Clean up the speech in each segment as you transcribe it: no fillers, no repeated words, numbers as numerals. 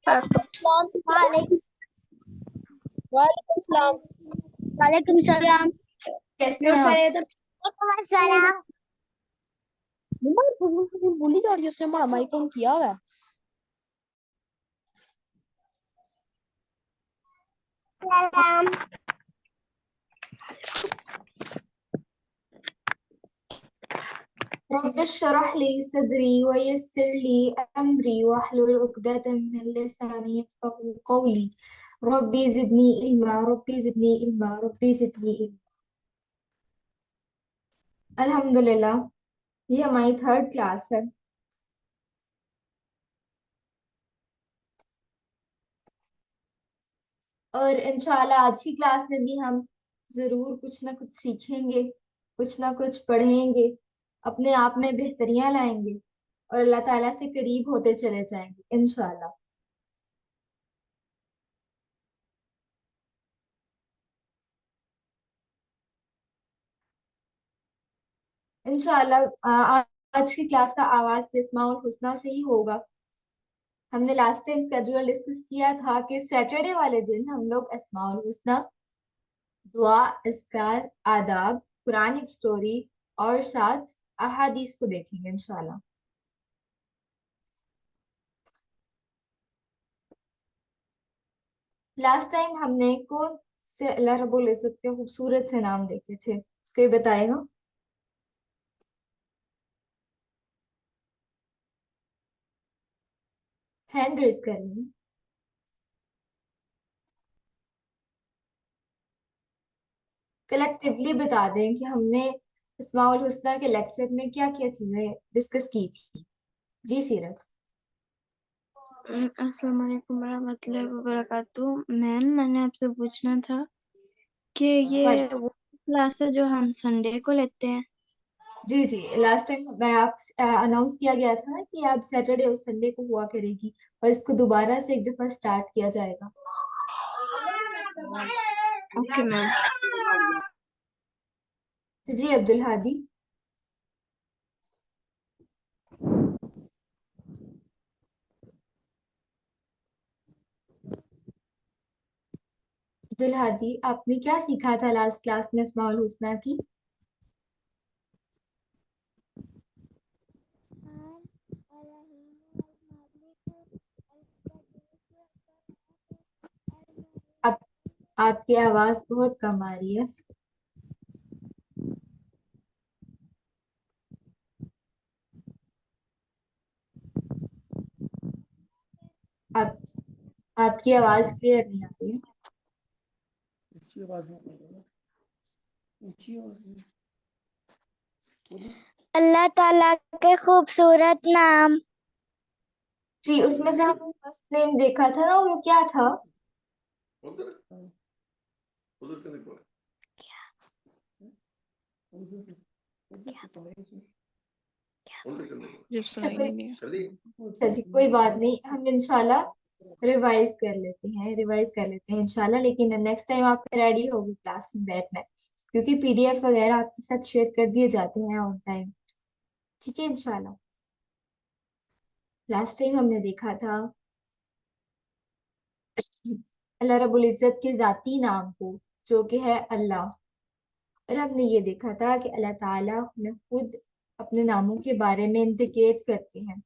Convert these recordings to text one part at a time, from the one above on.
وعلیکم السلام. وعلیکم السلام. کیسے ہیں آپ؟ السلام. بولی جا رہی ہے، اس نے ہمارا مائک آن کیا ہوا ہے. سلام. رب اشرح لي صدري ويسر لي أمري واحلل عقدة من لساني يفقهوا قولي. ربي زدني علما، ربي زدني علما، ربي زدني علما. الحمدللہ یہ ہماری 3rd کلاس ہے. اور انشاءاللہ آج کی کلاس میں بھی ہم ضرور کچھ نہ کچھ سیکھیں گے، کچھ نہ کچھ پڑھیں گے، اپنے آپ میں بہتریاں لائیں گے اور اللہ تعالیٰ سے قریب ہوتے چلے جائیں گے انشاءاللہ. انشاءاللہ آج کی کلاس کا آغاز اسماء الحسنہ سے ہی ہوگا. ہم نے لاسٹ ٹائم اسکیجول ڈسکس کیا تھا کہ سیٹرڈے والے دن ہم لوگ اسماء الحسنہ، دعا، اذکار، آداب، قرآنک سٹوری اور ساتھ احادیث کو دیکھیں گے انشاءاللہ. لاسٹ ٹائم ہم نے کون سے اللہ رب العزت کے خوبصورت سے نام دیکھے تھے؟ کوئی بتائے گا؟ ہینڈ ریز کر لیں. کلیکٹیولی بتا دیں کہ ہم نے اسماء الحسنہ کے لیکچر میں کیا کیا چیزیں ڈسکس کی تھی. جی سیرت. السلام علیکم ورحمۃ اللہ وبرکاتہ. میم میں نے آپ سے پوچھنا تھا کہ یہ وہ کلاس ہے جو ہم سنڈے کو لیتے ہیں. جی جی، لاسٹ ٹائم میں آپ اناؤنس کیا گیا تھا کہ آپ سیٹرڈے اور سنڈے کو ہوا کرے گی اور اس کو دوبارہ سے ایک دفعہ سٹارٹ کیا جائے گا. Okay ma'am. جی عبدالہادی. عبدالہادی، آپ نے کیا سیکھا تھا لاسٹ کلاس میں اسماء الحسنہ کی؟ آپ کی آواز بہت کم آ رہی ہے. آپ کی آواز کلیئر نہیں آ رہی ہے. اللہ تعالیٰ کے خوبصورت نام. جی، اس میں سے ہم نے فرسٹ نیم دیکھا تھا نا، وہ کیا تھا؟ اچھا جی، کوئی بات نہیں، ہم انشاءاللہ ریوائز کر لیتے ہیں انشاءاللہ. لیکن نیکسٹ ٹائم آپ ریڈی ہوگی کلاس میں بیٹھنا ہے، کیونکہ پی ڈی ایف وغیرہ آپ کے ساتھ شیئر کر دیے جاتے ہیں آن ٹائم. ٹھیک ہے انشاءاللہ. لاسٹ ٹائم ہم نے دیکھا تھا اللہ رب العزت کے ذاتی نام کو، جو کہ ہے اللہ. اور ہم نے یہ دیکھا تھا کہ اللہ تعالیٰ ہمیں خود اپنے ناموں کے بارے میں انڈیکیٹ کرتے ہیں.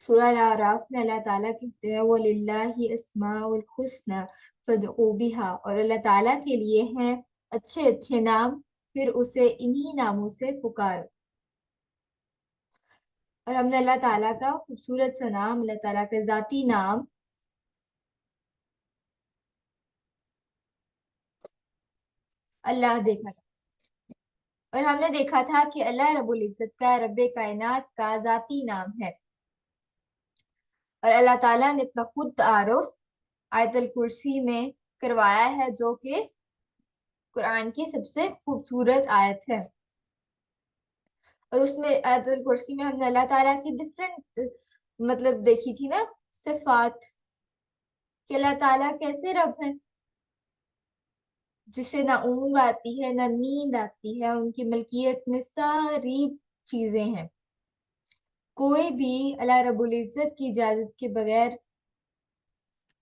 سورہ الاعراف میں اللہ تعالیٰ کہتے ہیں وَلِلَّهِ أَسْمَاءُ الْحُسْنَى فَادْعُوا بِهَا، اور اللہ تعالیٰ کے لیے ہیں اچھے اچھے نام، پھر اسے انہی ناموں سے پکارو. اور ہم نے اللہ تعالیٰ کا خوبصورت سا نام، اللہ تعالیٰ کا ذاتی نام اللہ دیکھا تھا. اور ہم نے دیکھا تھا کہ اللہ رب العزت کا، رب کائنات کا ذاتی نام ہے. اور اللہ تعالیٰ نے اپنا خود تعارف آیت الکرسی میں کروایا ہے، جو کہ قرآن کی سب سے خوبصورت آیت ہے. اور اس میں آیت الکرسی میں ہم نے اللہ تعالیٰ کی ڈفرینٹ مطلب دیکھی تھی نا صفات، کہ اللہ تعالیٰ کیسے رب ہیں، جسے نہ اونگ آتی ہے نہ نیند آتی ہے، ان کی ملکیت میں ساری چیزیں ہیں. کوئی بھی اللہ رب العزت کی اجازت کے بغیر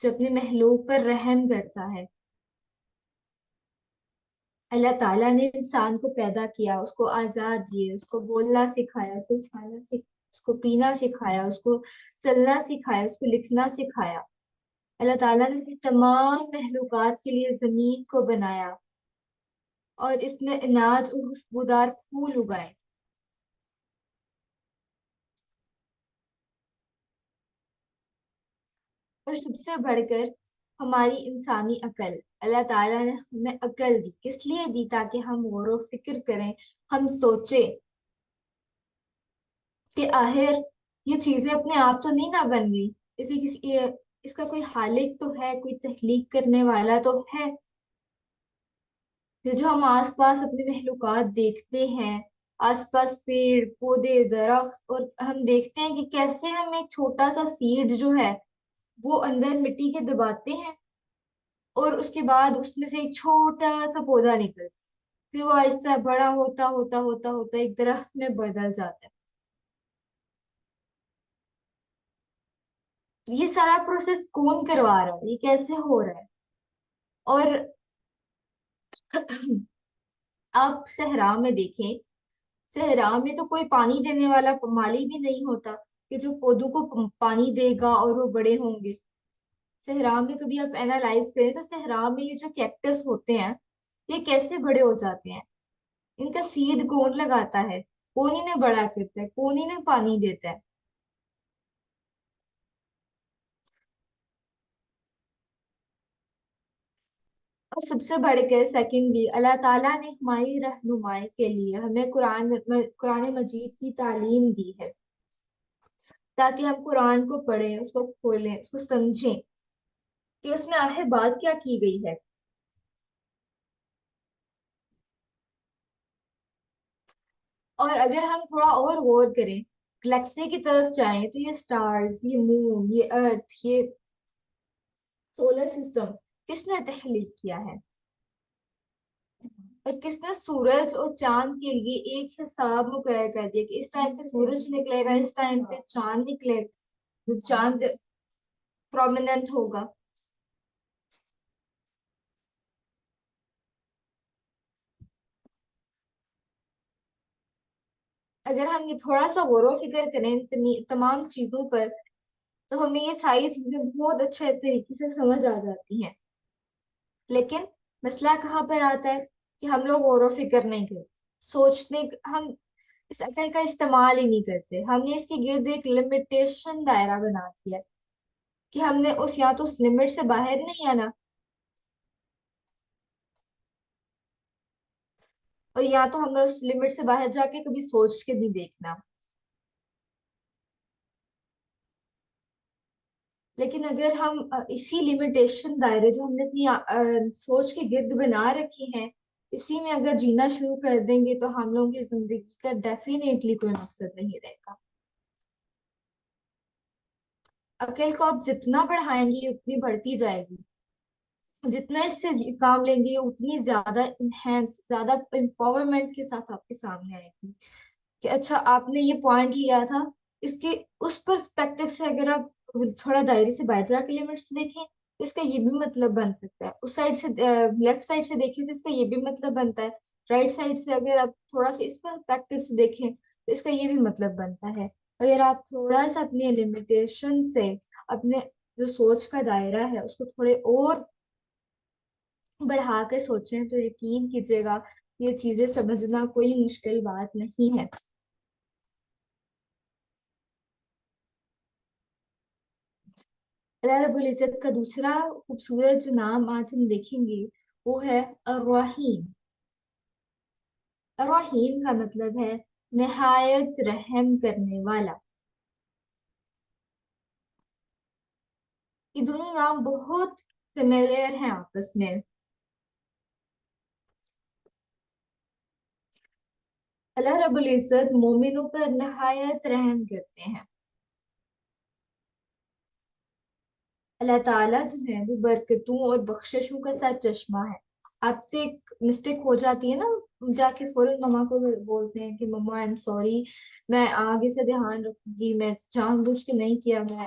جو اپنے مخلوق پر رحم کرتا ہے۔ اللہ تعالیٰ نے انسان کو پیدا کیا، اس کو آزاد دیے، اس کو بولنا سکھایا، اس کو کھانا اس کو پینا سکھایا، اس کو چلنا سکھایا، اس کو لکھنا سکھایا۔ اللہ تعالیٰ نے تمام مخلوقات کے لیے زمین کو بنایا اور اس میں اناج اور خوشبودار پھول اگائے۔ اور سب سے بڑھ کر ہماری انسانی عقل، اللہ تعالیٰ نے ہمیں عقل دی، کس لیے دی؟ تاکہ ہم غور و فکر کریں، ہم سوچیں کہ آخر یہ چیزیں اپنے آپ تو نہیں نہ بن گئی، اس کا کوئی خالق تو ہے، کوئی تخلیق کرنے والا تو ہے۔ جو ہم آس پاس اپنے مخلوقات دیکھتے ہیں، آس پاس پیڑ پودے درخت، اور ہم دیکھتے ہیں کہ کیسے ہم ایک چھوٹا سا سیڈ جو ہے وہ اندر مٹی کے دباتے ہیں، اور اس کے بعد اس میں سے ایک چھوٹا سا پودا نکلتا، پھر وہ آہستہ بڑا ہوتا ہوتا ہوتا ہوتا ایک درخت میں بدل جاتا ہے۔ یہ سارا پروسیس کون کروا رہا ہے؟ یہ کیسے ہو رہا ہے؟ اور آپ صحرا میں دیکھیں، صحرا میں تو کوئی پانی دینے والا مالی بھی نہیں ہوتا کہ جو پودوں کو پانی دے گا اور وہ بڑے ہوں گے۔ صحرا میں کبھی آپ اینالائز کریں تو صحرا میں یہ جو کیکٹس ہوتے ہیں یہ کیسے بڑے ہو جاتے ہیں؟ ان کا سیڈ کون لگاتا ہے؟ کون انہیں بڑا کرتا ہے؟ کون انہیں پانی دیتا ہے؟ اور سب سے بڑھ کے سیکنڈلی، اللہ تعالیٰ نے ہماری رہنمائی کے لیے ہمیں قرآن مجید کی تعلیم دی ہے، تاکہ ہم قرآن کو پڑھیں، اس کو کھولیں، اس کو سمجھیں کہ اس میں آخر بات کیا کی گئی ہے۔ اور اگر ہم تھوڑا اور غور کریں، گلیکسی کی طرف جائیں، تو یہ سٹارز، یہ مون، یہ ارتھ، یہ سولر سسٹم کس نے تخلیق کیا ہے؟ اور کس نے سورج اور چاند کے لیے ایک حساب مقرر کر دیا کہ اس ٹائم پہ سورج نکلے گا، اس ٹائم پہ چاند نکلے گا، چاند پرومیننٹ ہوگا۔ اگر ہم یہ تھوڑا سا غور و فکر کریں تمام چیزوں پر، تو ہمیں یہ ساری چیزیں بہت اچھے طریقے سے سمجھ آ جاتی ہیں۔ لیکن مسئلہ کہاں پر آتا ہے کہ ہم لوگ غور و فکر نہیں کرتے، ہم اس عقل کا استعمال ہی نہیں کرتے۔ ہم نے اس کے گرد ایک لمیٹیشن دائرہ بنا دیا کہ ہم نے یا تو اس لمٹ سے باہر نہیں آنا، اور یا تو ہمیں اس لمٹ سے باہر جا کے کبھی سوچ کے نہیں دیکھنا۔ لیکن اگر ہم اسی لمیٹیشن دائرے جو ہم نے اپنی سوچ کے گرد بنا رکھی ہیں، اسی میں اگر جینا شروع کر دیں گے، تو ہم لوگوں کی زندگی کا ڈیفینیٹلی کوئی مقصد نہیں رہے گا۔ عقل کو آپ جتنا بڑھائیں گے یہ اتنی بڑھتی جائے گی، جتنا اس سے کام لیں گے یہ اتنی زیادہ انہینس، زیادہ امپاورمنٹ کے ساتھ آپ کے سامنے آئے گی کہ اچھا آپ نے یہ پوائنٹ لیا تھا، اس کے اس پرسپیکٹو سے اگر آپ تھوڑا دائرے سے باہر جا کے لمٹس دیکھیں تو اس کا یہ بھی مطلب بن سکتا ہے، اس سائڈ سے لیفٹ سائڈ سے دیکھیں تو اس کا یہ بھی مطلب بنتا ہے، رائٹ سائڈ سے اگر آپ تھوڑا سا اس پرسپیکٹو سے دیکھیں تو اس کا یہ بھی مطلب بنتا ہے۔ اگر آپ تھوڑا سا اپنی لمیٹیشن سے اپنے جو سوچ کا دائرہ ہے اس کو تھوڑے اور بڑھا کے سوچیں تو یقین کیجیے گا یہ چیزیں سمجھنا کوئی مشکل بات نہیں ہے۔ اللہ رب العزت کا دوسرا خوبصورت جو نام آج ہم دیکھیں گے وہ ہے الرحیم۔ الرحیم کا مطلب ہے نہایت رحم کرنے والا۔ یہ دونوں نام بہت سملر ہیں آپس میں۔ اللہ رب العزت مومنوں پر نہایت رحم کرتے ہیں۔ اللہ تعالیٰ جو ہے وہ برکتوں اور بخششوں کا ساتھ چشمہ ہے۔ آپ سے ایک مسٹیک ہو جاتی ہے نا، جا کے فوراً مما کو بولتے ہیں کہ مما آئی ایم سوری، میں آگے سے دھیان رکھوں گی، میں جان بوجھ کے نہیں کیا، میں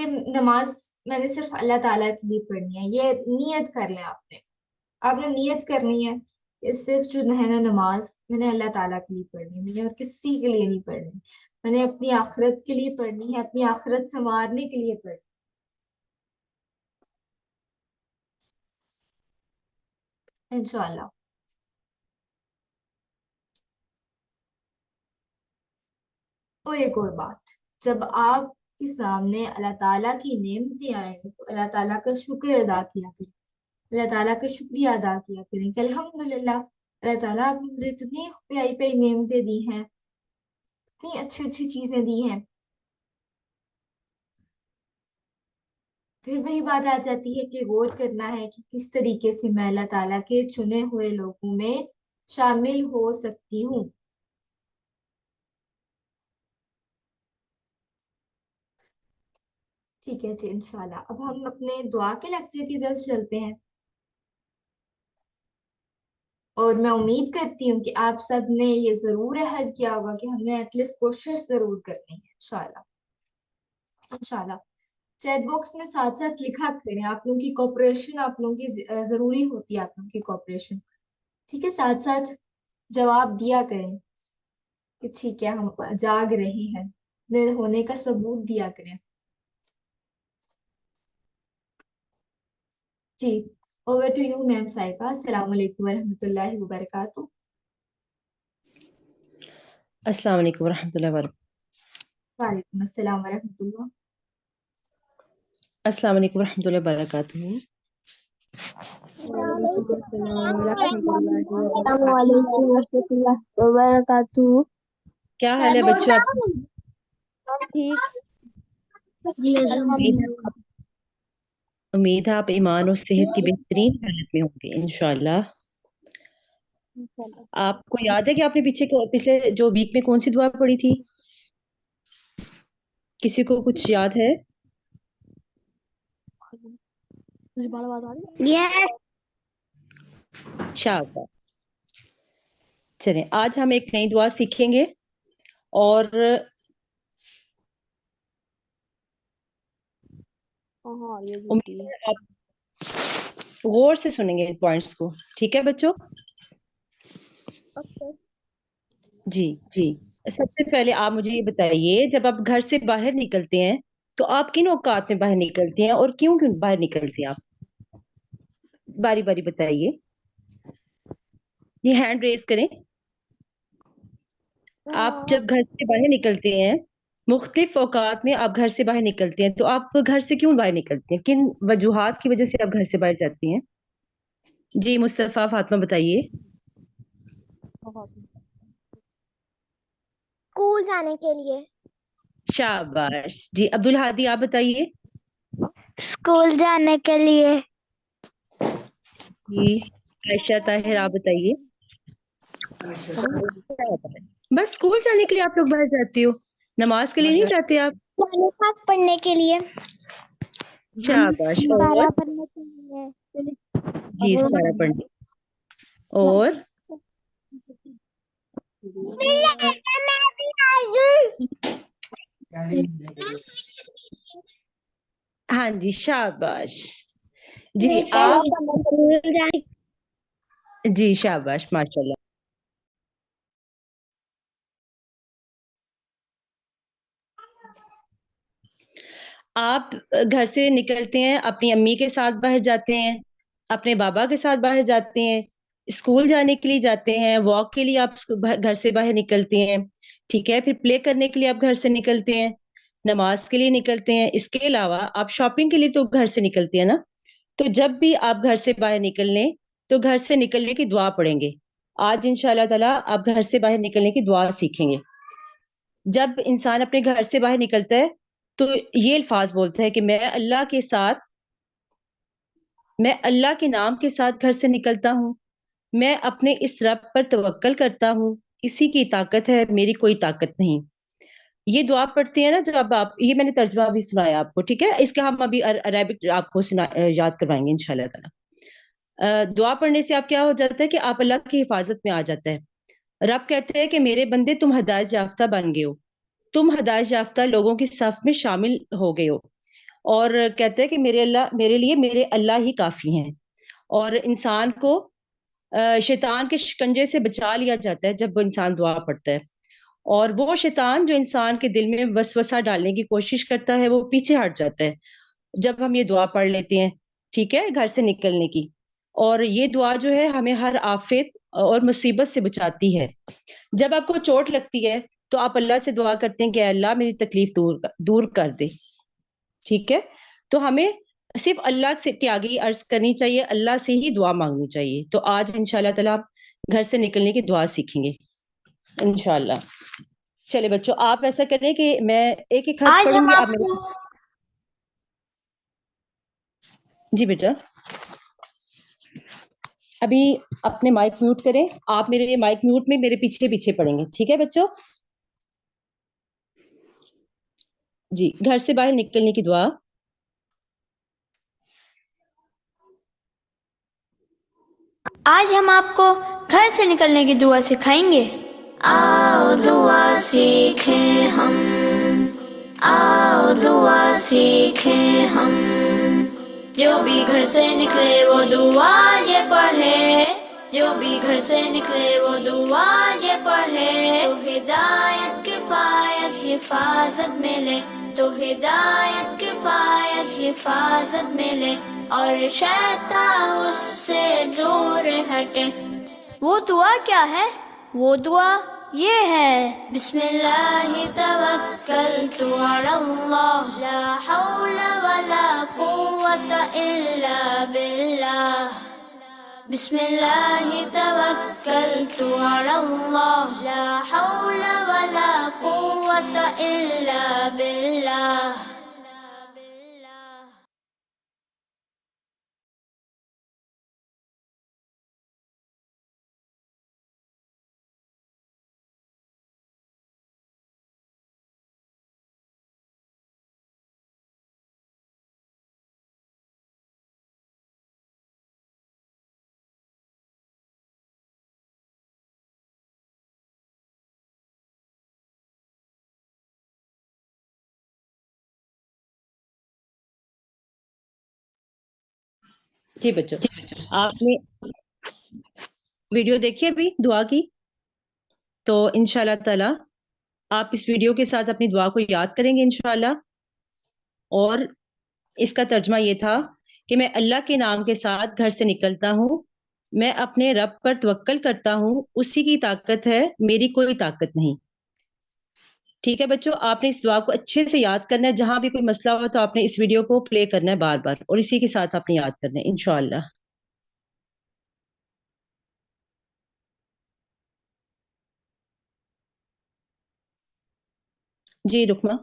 کہ نماز میں نے صرف اللہ تعالیٰ کے لیے پڑھنی ہے، یہ نیت کر لیں آپ نے نیت کرنی ہے کہ صرف جو ہے نا نماز میں نے اللہ تعالیٰ کے لیے پڑھنی ہے، میں نے اور کسی کے لیے نہیں پڑھنی، میں نے اپنی آخرت کے لیے پڑھنی ہے، اپنی آخرت سنوارنے کے لیے پڑھنی انشاءاللہ۔ اور ایک اور بات، جب آپ کے سامنے اللہ تعالیٰ کی نعمتیں آئیں تو اللہ تعالیٰ کا شکر ادا کیا کریں، اللہ تعالیٰ کا شکریہ ادا کیا کریں کہ الحمدللہ اللہ تعالیٰ آپ نے مجھے اتنی پیاری پیاری نعمتیں دی ہیں، اتنی اچھی اچھی چیزیں دی ہیں۔ پھر وہی بات آ جاتی ہے کہ غور کرنا ہے کہ کس طریقے سے میں اللہ تعالیٰ کے چنے ہوئے لوگوں میں شامل ہو سکتی ہوں۔ ٹھیک ہے جی انشاءاللہ، اب ہم اپنے دعا کے لیکچر کی طرف چلتے ہیں، اور میں امید کرتی ہوں کہ آپ سب نے یہ ضرور عہد کیا ہوگا کہ ہم نے ایٹ لیسٹ کوشش ضرور کرنی ہے انشاءاللہ۔ انشاءاللہ چیٹ باکس میں ساتھ ساتھ لکھا کریں، آپ لوگوں کی کوپریشن آپ لوگوں کی ضروری ہوتی ہے، آپ لوگوں کی کوپریشن، ٹھیک ہے؟ ساتھ ساتھ جواب دیا کریں کہ ٹھیک ہے ہم جاگ رہے ہیں، اپنے ہونے کا ثبوت دیا کریں۔ G over to you ma'am صاحبہ، السلام علیکم ورحمۃ اللہ وبرکاتہ۔ السلام علیکم ورحمۃ اللہ وبرکاتہ۔ وعلیکم السلام ورحمۃ اللہ۔ السلام علیکم ورحمۃ اللہ وبرکاتہ۔ وعلیکم السلام ورحمۃ اللہ السلام وبرکاتہ۔ علیکم ورحمۃ اللہ وبرکاتہ۔ کیا حال ہے بچوں آپ؟ ٹھیک جی امید ہے آپ ایمان اور صحت کی بہترین حالت میں ہوں گے انشاءاللہ۔ آپ کو یاد ہے کہ آپ نے پچھلے جو ویک میں کون سی دعا پڑھی تھی؟ کسی کو کچھ یاد ہے؟ شاباش۔ چلیں آج ہم ایک نئی دعا سیکھیں گے، اور امید ہے آپ غور سے سنیں گے ان پوائنٹس کو، ٹھیک ہے بچوں؟ جی جی، سب سے پہلے آپ مجھے یہ بتائیے، جب آپ گھر سے باہر نکلتے ہیں تو آپ کن اوقات میں باہر نکلتے ہیں اور کیوں باہر نکلتے ہیں؟ آپ باری باری بتائیے، یہ ہینڈ ریز کریں۔ آپ جب گھر سے باہر نکلتے ہیں، مختلف اوقات میں آپ گھر سے باہر نکلتے ہیں، تو آپ گھر سے کیوں باہر نکلتے ہیں؟ کن وجوہات کی وجہ سے آپ گھر سے باہر جاتی ہیں؟ جی مصطفیٰ فاطمہ بتائیے۔ اسکول جانے کے لیے۔ شاباش جی، عبدالہادی آپ بتائیے۔ اسکول جانے کے لیے۔ جی عائشہ طاہر آپ بتائیے۔ بس اسکول جانے کے لیے آپ لوگ باہر جاتے ہو، نماز کے لیے نہیں جاتے آپ؟ نماز پڑھنے کے لیے۔ شاباش، اور سارا پڑھنے کے لیے۔ جی سارا پڑھنے، اور ہاں جی شاباش جی آپ، جی شاباش ماشاء اللہ۔ آپ گھر سے نکلتے ہیں، اپنی امی کے ساتھ باہر جاتے ہیں، اپنے بابا کے ساتھ باہر جاتے ہیں، اسکول جانے کے لیے جاتے ہیں، واک کے لیے آپ گھر سے باہر نکلتے ہیں، ٹھیک ہے؟ پھر پلے کرنے کے لیے آپ گھر سے نکلتے ہیں، نماز کے لیے نکلتے ہیں، اس کے علاوہ آپ شاپنگ کے لیے تو گھر سے نکلتے ہیں نا؟ تو جب بھی آپ گھر سے باہر نکلنے تو گھر سے نکلنے کی دعا پڑھیں گے۔ آج انشاءاللہ تعالیٰ آپ گھر سے باہر نکلنے کی دعا سیکھیں گے۔ جب انسان اپنے گھر سے باہر نکلتا ہے تو یہ الفاظ بولتا ہے کہ میں اللہ کے نام کے ساتھ گھر سے نکلتا ہوں، میں اپنے اس رب پر توکل کرتا ہوں، اسی کی طاقت ہے، میری کوئی طاقت نہیں۔ یہ دعا پڑھتے ہیں نا جب آپ، یہ میں نے ترجمہ بھی سنایا آپ کو، ٹھیک ہے؟ اس کا ہم ابھی عربک آپ کو یاد کروائیں گے انشاءاللہ تعالیٰ۔ دعا پڑھنے سے آپ کیا ہو جاتا ہے کہ آپ اللہ کی حفاظت میں آ جاتا ہے۔ رب کہتے ہیں کہ میرے بندے تم ہدایت یافتہ بن گئے ہو، تم ہدایت یافتہ لوگوں کی صف میں شامل ہو گئے ہو، اور کہتے ہیں کہ میرے لیے میرے اللہ ہی کافی ہیں. اور انسان کو شیطان کے شکنجے سے بچا لیا جاتا ہے جب وہ انسان دعا پڑھتا ہے. اور وہ شیطان جو انسان کے دل میں وسوسہ ڈالنے کی کوشش کرتا ہے وہ پیچھے ہٹ جاتا ہے جب ہم یہ دعا پڑھ لیتے ہیں. ٹھیک ہے، گھر سے نکلنے کی. اور یہ دعا جو ہے ہمیں ہر آفت اور مصیبت سے بچاتی ہے. جب آپ کو چوٹ لگتی ہے تو آپ اللہ سے دعا کرتے ہیں کہ اے اللہ میری تکلیف دور کر دے. ٹھیک ہے، تو ہمیں صرف اللہ سے کے آگے ہی عرض کرنی چاہیے، اللہ سے ہی دعا مانگنی چاہیے. تو آج انشاءاللہ تعالی آپ گھر سے نکلنے کی دعا سیکھیں گے انشاءاللہ. چلے بچوں، آپ ایسا کریں کہ میں ایک ایک حرف آج پڑھوں ہم گی، آپ آپ میرے. کو جی بیٹا، ابھی اپنے مائک میوٹ کریں. آپ میرے مائک میوٹ میں میرے پیچھے پیچھے پڑھیں گے. ٹھیک ہے بچوں؟ جی، گھر سے باہر نکلنے کی دعا. آج ہم آپ کو گھر سے نکلنے کی دعا سکھائیں گے. آؤ دعا سیکھیں ہم، آؤ دعا سیکھیں ہم، جو بھی گھر سے نکلے وہ دعا یہ پڑھے، جو بھی گھر سے نکلے وہ دعا یہ پڑھے، تو ہدایت کفایت حفاظت ملے، تو ہدایت کفایت حفاظت ملے، اور شیطان اس سے دور ہٹے. وہ دعا کیا ہے؟ وہ دعا یہ ہے: بسم اللہ توکلت علی اللہ، لا حول ولا قوت الا باللہ. بسم اللہ توکلت علی اللہ، لا حول ولا قوت الا باللہ. جی بچوں، آپ نے ویڈیو دیکھی ابھی دعا کی؟ تو انشاءاللہ تعالی آپ اس ویڈیو کے ساتھ اپنی دعا کو یاد کریں گے انشاءاللہ. اور اس کا ترجمہ یہ تھا کہ میں اللہ کے نام کے ساتھ گھر سے نکلتا ہوں، میں اپنے رب پر توکل کرتا ہوں، اسی کی طاقت ہے، میری کوئی طاقت نہیں. ٹھیک ہے بچوں، آپ نے اس دعا کو اچھے سے یاد کرنا ہے. جہاں بھی کوئی مسئلہ ہو تو آپ نے اس ویڈیو کو پلے کرنا ہے بار بار، اور اسی کے ساتھ آپ نے یاد کرنا ہے انشاءاللہ. جی رکما.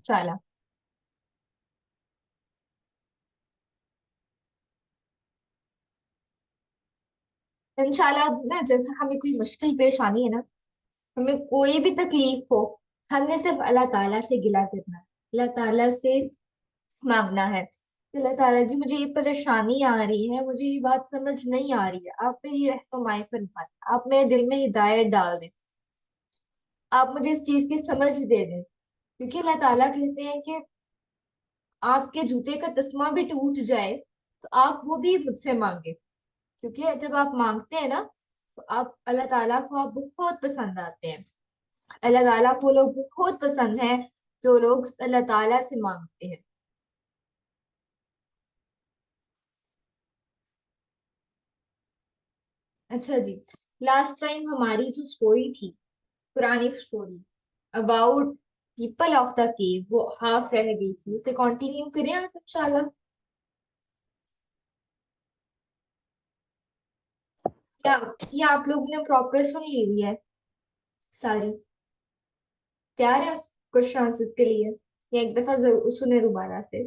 چالا انشاءاللہ نا، جب ہمیں کوئی مشکل پیش آنی ہے نا، ہمیں کوئی بھی تکلیف ہو، ہم نے صرف اللہ تعالیٰ سے گلہ کرنا ہے، اللہ تعالیٰ سے مانگنا ہے کہ اللہ تعالیٰ جی مجھے یہ پریشانی آ رہی ہے، مجھے یہ بات سمجھ نہیں آ رہی ہے، آپ میری رہنمائی فرمائیں، آپ میرے دل میں ہدایت ڈال دیں، آپ مجھے اس چیز کی سمجھ دے دیں. کیونکہ اللہ تعالیٰ کہتے ہیں کہ آپ کے جوتے کا تسمہ بھی ٹوٹ جائے تو آپ وہ بھی مجھ سے مانگے. کیونکہ جب آپ مانگتے ہیں نا تو آپ اللہ تعالیٰ کو آپ بہت پسند آتے ہیں. اللہ تعالیٰ کو لوگ بہت پسند ہیں جو لوگ اللہ تعالیٰ سے مانگتے ہیں. اچھا جی، لاسٹ ٹائم ہماری جو سٹوری تھی، پرانی story about people of the cave, وہ ہاف رہ گئی تھی، اسے کنٹینیو کریں آج انشاءاللہ. یا یا آپ لوگوں نے پراپر سن لی ہوئی ہے ساری؟ تیار ہے اس کوشچن آنسرز کے لیے، یا ایک دفعہ ضرور سنیں دوبارہ سے؟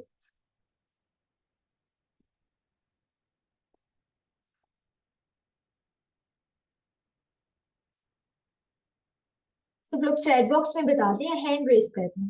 سب لوگ چیٹ باکس میں بتا دیں، ہینڈ ریز کر دیں.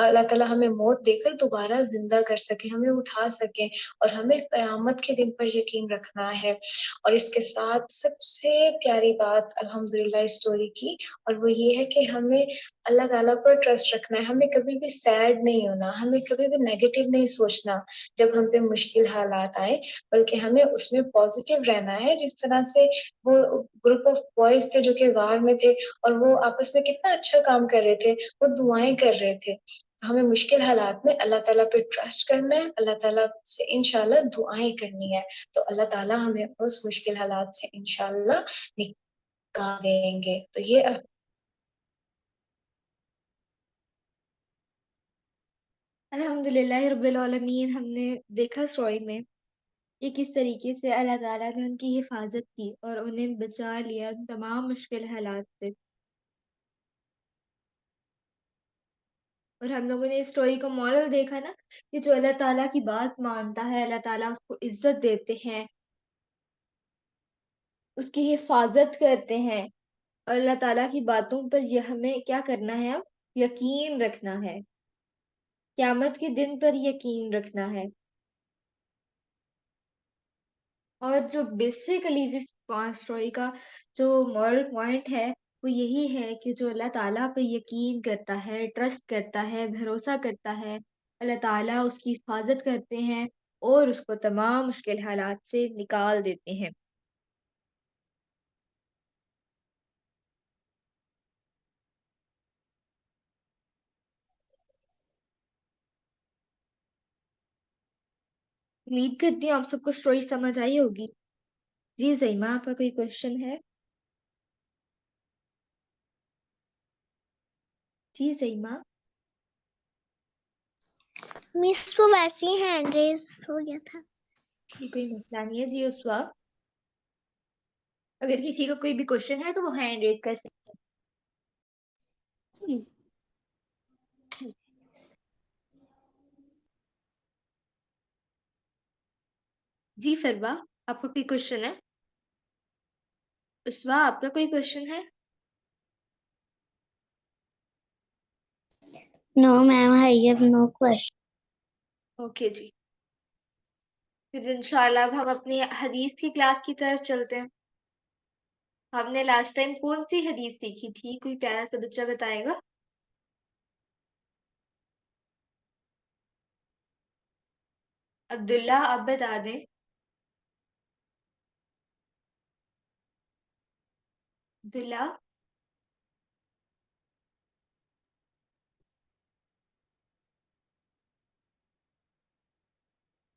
اللہ تعالیٰ ہمیں موت دے کر دوبارہ زندہ کر سکے, ہمیں اٹھا سکے, اور ہمیں قیامت کے دن پر یقین رکھنا ہے. اور اس کے ساتھ سب سے پیاری بات الحمدللہ اسٹوری کی, اور وہ یہ ہے کہ ہمیں اللہ تعالیٰ پر ٹرسٹ رکھنا ہے. ہمیں کبھی بھی سیڈ نہیں ہونا, ہمیں کبھی بھی نیگیٹو نہیں سوچنا جب ہم پہ مشکل حالات آئے, بلکہ ہمیں اس میں پازیٹیو رہنا ہے. جس طرح سے وہ گروپ آف بوائز تھے جو کہ غار میں تھے, اور وہ آپس میں کتنا اچھا کام کر رہے تھے, وہ دعائیں کر رہے تھے. ہمیں مشکل حالات میں اللہ تعالیٰ پہ ٹرسٹ کرنا ہے, اللہ تعالیٰ سے انشاءاللہ دعائیں کرنی ہے, تو اللہ تعالیٰ ہمیں اس مشکل حالات سے انشاءاللہ نکال دیں گے. تو یہ الحمدللہ رب العالمین. ہم نے دیکھا اسٹوری میں کہ کس طریقے سے اللہ تعالیٰ نے ان کی حفاظت کی اور انہیں بچا لیا ان تمام مشکل حالات سے. اور ہم لوگوں نے اس اسٹوری کو مورل دیکھا نا, کہ جو اللہ تعالیٰ کی بات مانتا ہے اللہ تعالیٰ اس کو عزت دیتے ہیں, اس کی حفاظت کرتے ہیں, اور اللہ تعالیٰ کی باتوں پر یہ ہمیں کیا کرنا ہے, اب یقین رکھنا ہے, قیامت کے دن پر یقین رکھنا ہے. اور جو بیسیکلی جس اسٹوری کا جو مورل پوائنٹ ہے وہ یہی ہے کہ جو اللہ تعالیٰ پہ یقین کرتا ہے, ٹرسٹ کرتا ہے, بھروسہ کرتا ہے, اللہ تعالیٰ اس کی حفاظت کرتے ہیں اور اس کو تمام مشکل حالات سے نکال دیتے ہیں. امید کرتی ہوں آپ سب کو اسٹوری سمجھ آئی ہوگی. جی زیمہ, آپ کا کوئی کوشچن ہے؟ جی زیمہ. مس وہ ویسے ہی ہینڈ ریز ہو گیا تھا. یہ کوئی مسئلہ نہیں ہے. جی اسوا, اگر کسی کا کوئی بھی کوشچن ہے تو وہ ہینڈ ریز کر سکتے ہیں. جی فروا, آپ کا کوئی کوشچن ہے؟ اسوا, آپ کا کوئی کوشچن ہے؟ No ma'am, I have no question. Okay جی, پھر انشاءاللہ اب ہم اپنی حدیث کی کلاس کی طرف چلتے ہیں. ہم نے لاسٹ ٹائم کون سی حدیث سیکھی تھی؟ کوئی پیارا سا بچہ بتائے گا؟ عبداللہ, آپ بتا دیں. عبداللہ,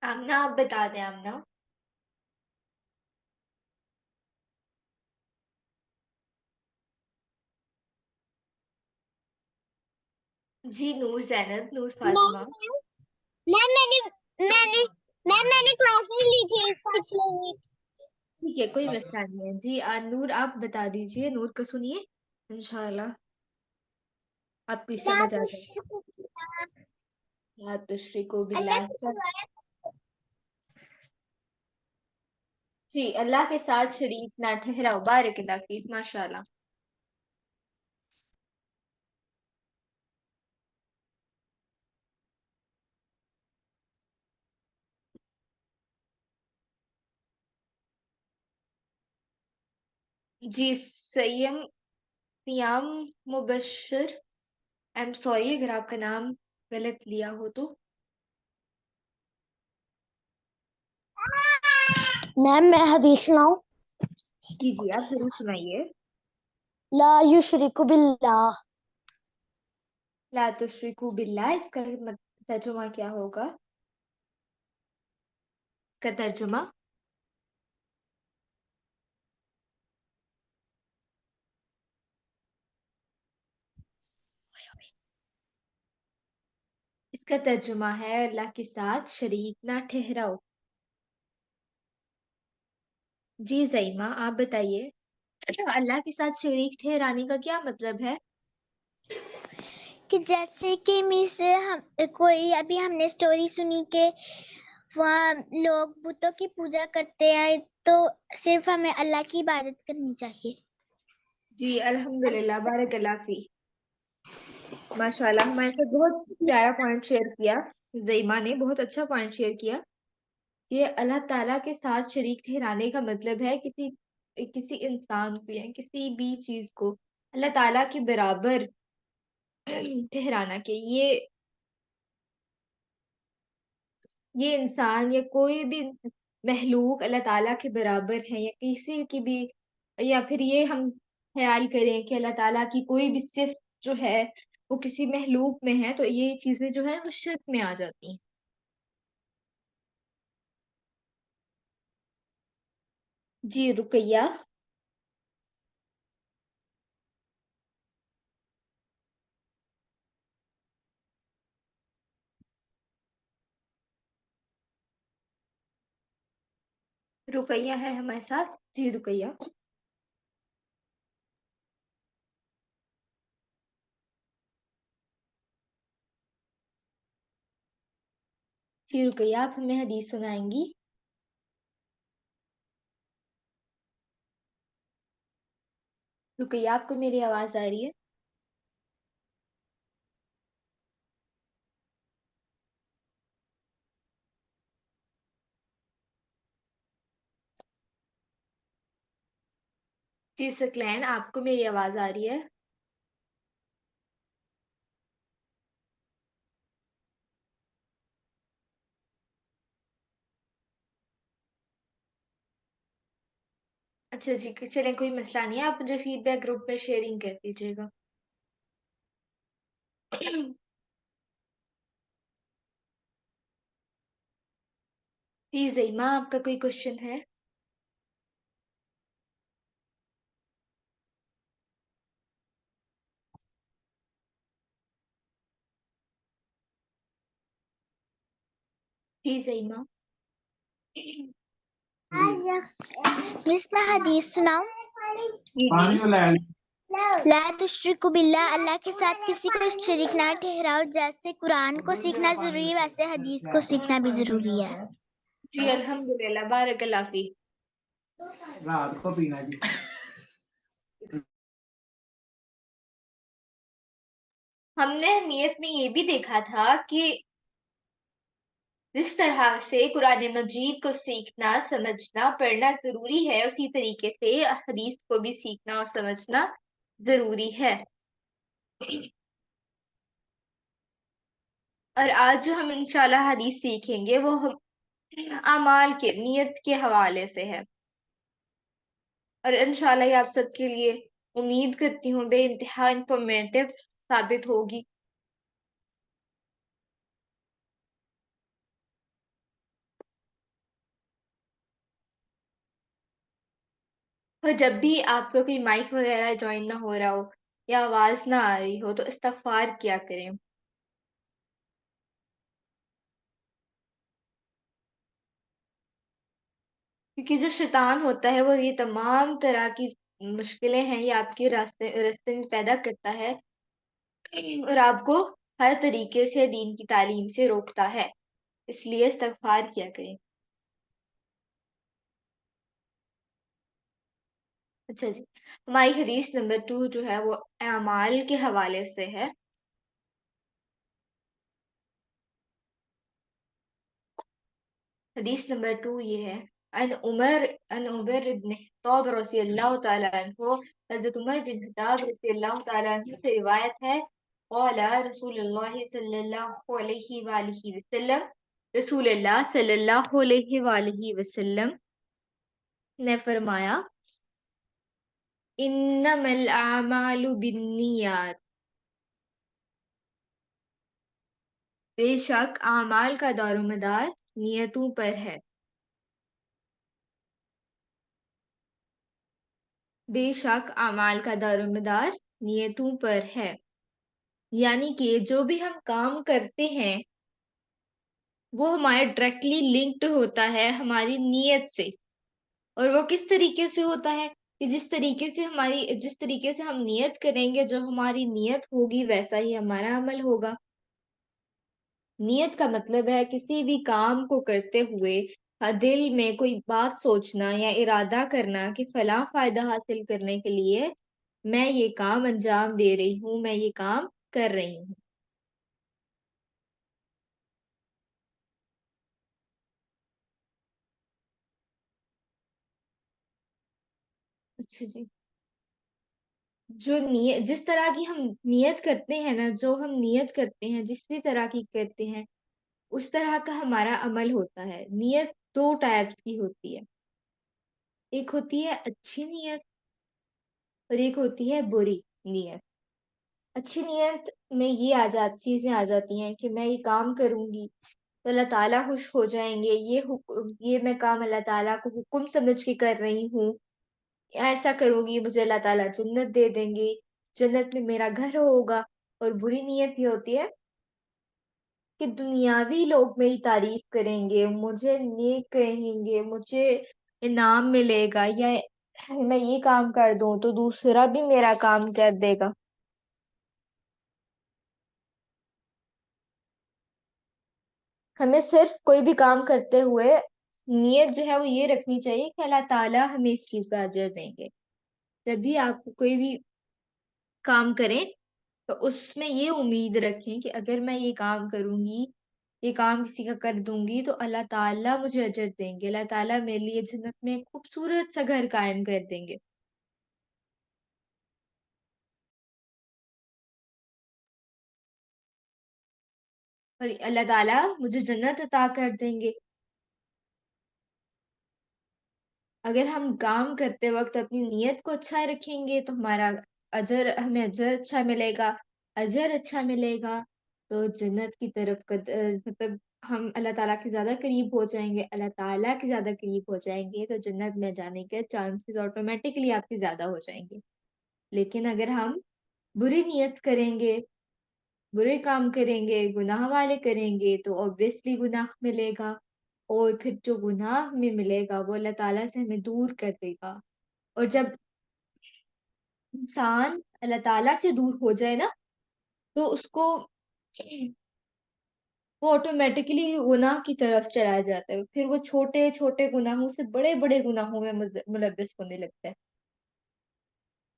آمنہ, آپ بتا دیں. آمنہ, جی نور زینب, نور فاطمہ. میں نے کلاس نہیں لی تھی پچھلے ویک. ٹھیک ہے, کوئی مسئلہ نہیں ہے. جی نور, آپ بتا دیجئے. نور کو سنیے, انشاءاللہ آپ کو سمجھ آ جائے. لا تشرکو باللہ. جی, اللہ کے ساتھ شریک نہ ٹھہراؤ. بارک اللہ فیک, ماشاءاللہ. جی سیام مبشر, ایم سوری اگر آپ کا نام غلط لیا ہو تو. میم میں حدیث سناؤں؟ جی جی, آپ ضرور سنائیے. لا یشرک باللہ. لا تشرکو باللہ, اس کا ترجمہ کیا ہوگا؟ اس کا ترجمہ ہے اللہ کے ساتھ شریک نہ ٹھہراؤ. جی زیمہ, آپ بتائیے. اللہ کے ساتھ شریک ٹھہرانے کا کیا مطلب ہے؟ کہ جیسے کہ کوئی ابھی ہم نے اسٹوری سنی کہ وہاں لوگ بتوں کی پوجا کرتے ہیں, تو صرف ہمیں اللہ کی عبادت کرنی چاہیے. جی الحمدللہ, بارک اللہ فی. ماشاءاللہ ہمارے ساتھ بہت پیارا پوائنٹ شیئر کیا زیمہ نے، بہت اچھا پوائنٹ شیئر کیا کہ اللہ تعالیٰ کے ساتھ شریک ٹھہرانے کا مطلب ہے کسی انسان کو یا کسی بھی چیز کو اللہ تعالیٰ کے برابر ٹھہرانا، کہ یہ انسان یا کوئی بھی محلوق اللہ تعالیٰ کے برابر ہے، یا کسی کی بھی، یا پھر یہ ہم خیال کریں کہ اللہ تعالیٰ کی کوئی بھی صفت جو ہے وہ کسی محلوق میں ہے، تو یہ چیزیں جو ہے وہ شرک میں آ جاتی ہیں۔ جی رقیہ۔ رقیہ ہے ہمارے ساتھ؟ جی رقیہ۔ جی رقیہ، آپ ہمیں حدیث سنائیں گی؟ رقیہ، آپ کو میری آواز آ رہی ہے؟ جی سکلین، آپ کو میری آواز آ رہی ہے؟ اچھا جی، چلیں کوئی مسئلہ نہیں ہے، آپ مجھے فیڈ بیک گروپ میں شیئرنگ کر دیجیے گا۔ پلیز زیمہ، آپ کا کوئی کوشچن ہے؟ جی زیمہ۔ مس میں حدیث سناؤں؟ جی جی۔ لا تشرکو باللہ، اللہ کے ساتھ کسی کو شریک نہ ٹھہراؤ۔ جیسے قرآن کو سیکھنا ضروری ہے ویسے حدیث کو سیکھنا بھی ضروری ہے۔ جی الحمدللہ، بارک اللہ فی۔ رات کو پینا جی۔ ہم نے اہمیت میں یہ بھی دیکھا تھا کہ جس طرح سے قرآن مجید کو سیکھنا، سمجھنا، پڑھنا ضروری ہے، اسی طریقے سے حدیث کو بھی سیکھنا اور سمجھنا ضروری ہے۔ اور آج جو ہم انشاءاللہ حدیث سیکھیں گے وہ اعمال کے، نیت کے حوالے سے ہے، اور انشاءاللہ یہ آپ سب کے لیے امید کرتی ہوں بے انتہا انفارمیٹیو ثابت ہوگی۔ اور جب بھی آپ کا کوئی مائک وغیرہ جوائن نہ ہو رہا ہو یا آواز نہ آ رہی ہو تو استغفار کیا کریں، کیونکہ جو شیطان ہوتا ہے وہ یہ تمام طرح کی مشکلیں ہیں یہ آپ کے راستے میں پیدا کرتا ہے، اور آپ کو ہر طریقے سے دین کی تعلیم سے روکتا ہے، اس لیے استغفار کیا کریں۔ اچھا جی، ہماری حدیث نمبر 2 جو ہے وہ اعمال کے حوالے سے ہے۔ حدیث نمبر 2 یہ ہے، ان عمر بن خطاب رضی اللہ تعالیٰ عنہ، حضرت عمر بن خطاب رضی اللہ تعالیٰ عنہ سے روایت ہے، قال رسول اللہ صلی اللہ علیہ وآلہ وسلم، رسول اللہ صلی اللہ علیہ وآلہ وسلم نے فرمایا، انما الاعمال بالنیات، بے شک اعمال کا دار و مدار نیتوں پر ہے، بے شک اعمال کا دار و مدار نیتوں پر ہے، یعنی کہ جو بھی ہم کام کرتے ہیں وہ ہمارے ڈائریکٹلی لنکڈ ہوتا ہے ہماری نیت سے، اور وہ کس طریقے سے ہوتا ہے کہ جس طریقے سے ہم نیت کریں گے، جو ہماری نیت ہوگی ویسا ہی ہمارا عمل ہوگا۔ نیت کا مطلب ہے کسی بھی کام کو کرتے ہوئے دل میں کوئی بات سوچنا یا ارادہ کرنا کہ فلاں فائدہ حاصل کرنے کے لیے میں یہ کام انجام دے رہی ہوں، میں یہ کام کر رہی ہوں. اچھا جی. جو نیت، جس طرح کی ہم نیت کرتے ہیں نا، جو ہم نیت کرتے ہیں جس بھی طرح کی کرتے ہیں، اس طرح کا ہمارا عمل ہوتا ہے. نیت دو ٹائپس کی ہوتی ہے. ایک ہوتی ہے اچھی نیت اور ایک ہوتی ہے بری نیت. اچھی نیت میں یہ چیزیں آ جاتی ہیں کہ میں یہ کام کروں گی تو اللہ تعالیٰ خوش ہو جائیں گے، یہ میں کام اللہ تعالیٰ کو حکم سمجھ کے کر رہی ہوں، ایسا کروں گی مجھے اللہ تعالیٰ جنت دے دیں گے، جنت میں میرا گھر ہوگا. اور بری نیت یہ ہوتی ہے کہ دنیاوی لوگ میری تعریف کریں گے، مجھے نیک کہیں گے، مجھے انعام ملے گا، یا میں یہ کام کر دوں تو دوسرا بھی میرا کام کر دے گا. ہمیں صرف کوئی بھی کام کرتے ہوئے نیت جو ہے وہ یہ رکھنی چاہیے کہ اللہ تعالیٰ ہمیں اس چیز کا اجر دیں گے. جب بھی آپ کوئی بھی کام کریں تو اس میں یہ امید رکھیں کہ اگر میں یہ کام کروں گی، یہ کام کسی کا کر دوں گی تو اللہ تعالیٰ مجھے اجر دیں گے، اللہ تعالیٰ میرے لیے جنت میں خوبصورت سا گھر قائم کر دیں گے. اور اللہ تعالیٰ مجھے جنت عطا کر دیں گے. اگر ہم کام کرتے وقت اپنی نیت کو اچھا رکھیں گے تو ہمیں اجر اچھا ملے گا. اجر اچھا ملے گا تو جنت کی طرف مطلب ہم اللہ تعالیٰ کے زیادہ قریب ہو جائیں گے. اللہ تعالیٰ کے زیادہ قریب ہو جائیں گے تو جنت میں جانے کے چانسز آٹومیٹکلی آپ کے زیادہ ہو جائیں گے. لیکن اگر ہم بری نیت کریں گے، برے کام کریں گے، گناہ والے کریں گے تو obviously گناہ ملے گا. اور پھر جو گناہ ہمیں ملے گا وہ اللہ تعالیٰ سے ہمیں دور کر دے گا. اور جب انسان اللہ تعالیٰ سے دور ہو جائے نا تو اس کو وہ آٹومیٹکلی گناہ کی طرف چلا جاتا ہے. پھر وہ چھوٹے چھوٹے گناہوں سے بڑے بڑے گناہوں میں ملوث ہونے لگتا ہے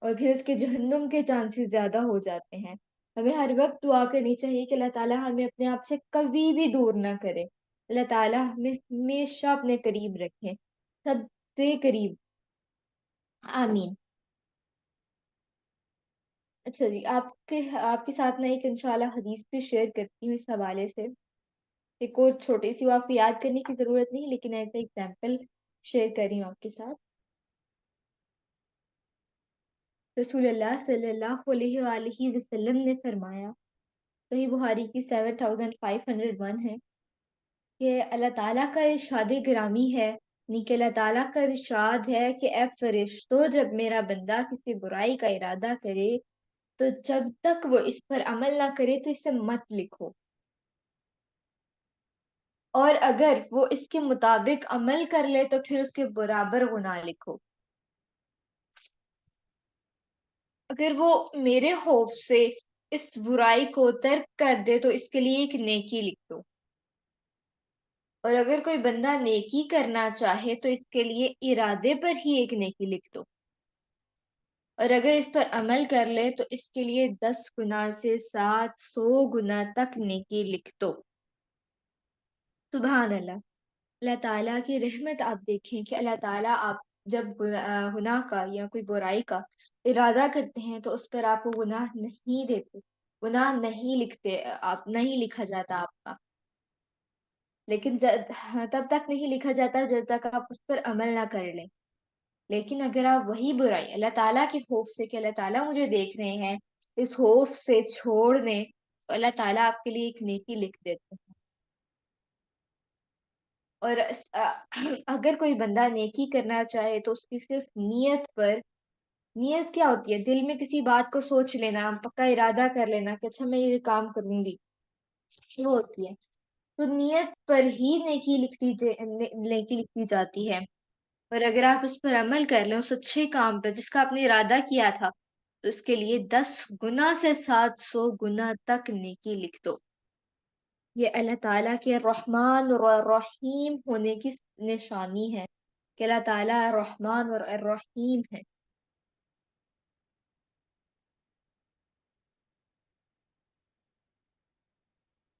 اور پھر اس کے جہنم کے چانسز زیادہ ہو جاتے ہیں. ہمیں ہر وقت دعا کرنی چاہیے کہ اللہ تعالیٰ ہمیں اپنے آپ سے کبھی بھی دور نہ کرے. اللہ تعالیٰ ہمیں ہمیشہ اپنے قریب رکھے، سب سے قریب. آمین. اچھا جی، آپ کے ساتھ میں ایک انشاءاللہ حدیث بھی شیئر کرتی ہوں اس حوالے سے. ایک اور چھوٹی سی، وہ آپ کو یاد کرنے کی ضرورت نہیں لیکن ایسے ایگزامپل شیئر کر رہی ہوں آپ کے ساتھ. رسول اللہ صلی اللہ علیہ وآلہ وسلم نے فرمایا، صحیح بخاری کی 7501 ہے، کہ اللہ تعالیٰ کا ارشاد گرامی ہے، یعنی کہ اللہ تعالیٰ کا ارشاد ہے کہ اے فرشتو، جب میرا بندہ کسی برائی کا ارادہ کرے تو جب تک وہ اس پر عمل نہ کرے تو اسے مت لکھو، اور اگر وہ اس کے مطابق عمل کر لے تو پھر اس کے برابر گناہ لکھو. اگر وہ میرے خوف سے اس برائی کو ترک کر دے تو اس کے لیے ایک نیکی لکھ دو، اور اگر کوئی بندہ نیکی کرنا چاہے تو اس کے لیے ارادے پر ہی ایک نیکی لکھ دو، اور اگر اس پر عمل کر لے تو اس کے لیے 10 گنا سے 700 گنا تک نیکی لکھ دو. سبحان اللہ. اللہ تعالیٰ کی رحمت آپ دیکھیں کہ اللہ تعالیٰ آپ جب گناہ کا یا کوئی برائی کا ارادہ کرتے ہیں تو اس پر آپ کو گناہ نہیں دیتے، گناہ نہیں لکھتے، آپ نہیں لکھا جاتا آپ کا. لیکن تب تک نہیں لکھا جاتا جب تک آپ اس پر عمل نہ کر لیں. لیکن اگر آپ وہی برائی اللہ تعالیٰ کے خوف سے کہ اللہ تعالیٰ مجھے دیکھ رہے ہیں اس خوف سے چھوڑ دیں تو اللہ تعالیٰ آپ کے لیے ایک نیکی لکھ دیتے ہیں. اور اگر کوئی بندہ نیکی کرنا چاہے تو اس کی صرف نیت کیا ہوتی ہے؟ دل میں کسی بات کو سوچ لینا، پکا ارادہ کر لینا کہ اچھا میں یہ کام کروں گی، وہ ہوتی ہے. تو نیت پر ہی نیکی لکھی جاتی ہے. اور اگر آپ اس پر عمل کر لیں، اس اچھے کام پر جس کا آپ نے ارادہ کیا تھا، تو اس کے لیے 10 گنا سے 700 گنا تک نیکی لکھ دو. یہ اللہ تعالیٰ کے رحمان اور رحیم ہونے کی نشانی ہے کہ اللہ تعالیٰ رحمان اور الرحیم ہے.